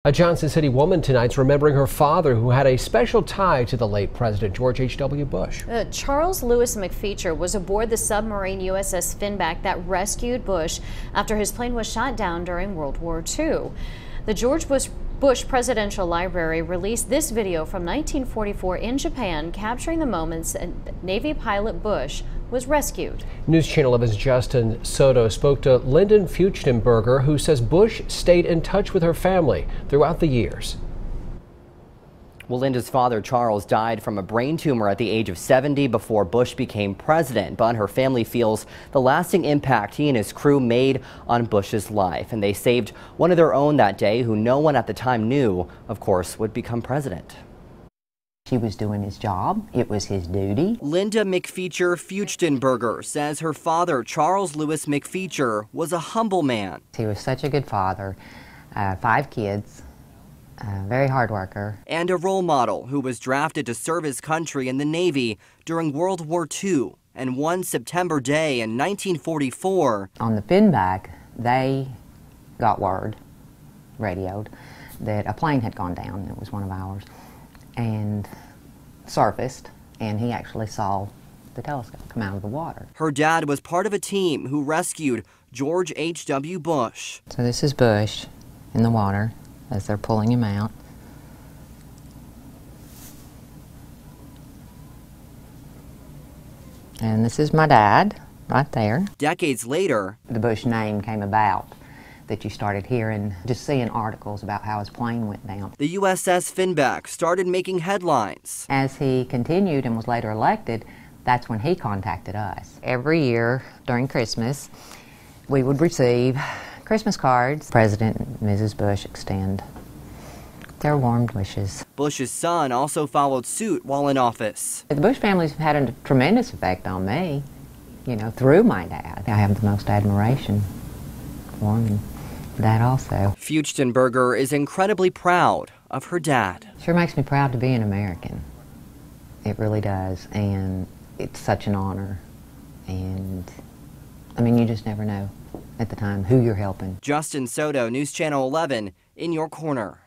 A Johnson City woman tonight's remembering her father, who had a special tie to the late President George H.W. Bush. Charles Lewis McFeature was aboard the submarine USS Finback that rescued Bush after his plane was shot down during World War II. The George Bush Presidential Library released this video from 1944 in Japan, capturing the moments Navy pilot Bush was rescued. News Channel 11's Justin Soto spoke to Lyndon Feuchtenberger, who says Bush stayed in touch with her family throughout the years. Well, Linda's father, Charles, died from a brain tumor at the age of 70 before Bush became president, but her family feels the lasting impact he and his crew made on Bush's life. And they saved one of their own that day, who no one at the time knew, of course, would become president. He was doing his job. It was his duty. Linda McFeature Feuchtenberger says her father, Charles Lewis McFeature, was a humble man. He was such a good father, 5 kids, very hard worker. And a role model who was drafted to serve his country in the Navy during World War II. And one September day in 1944. On the Finback, they got word, radioed, that a plane had gone down. It was one of ours. And surfaced, and he actually saw the telescope come out of the water. Her dad was part of a team who rescued George H.W. Bush. So this is Bush in the water as they're pulling him out. And this is my dad right there. Decades later, the Bush name came about, that you started hearing, just seeing articles about how his plane went down. The USS Finback started making headlines. As he continued and was later elected, that's when he contacted us. Every year during Christmas, we would receive Christmas cards. President and Mrs. Bush extend their warm wishes. Bush's son also followed suit while in office. The Bush family's had a tremendous effect on me, you know, through my dad. I have the most admiration for him. That also. Feuchtenberger is incredibly proud of her dad. Sure makes me proud to be an American. It really does, and it's such an honor. And I mean, you just never know at the time who you're helping. Justin Soto, News Channel 11, in your corner.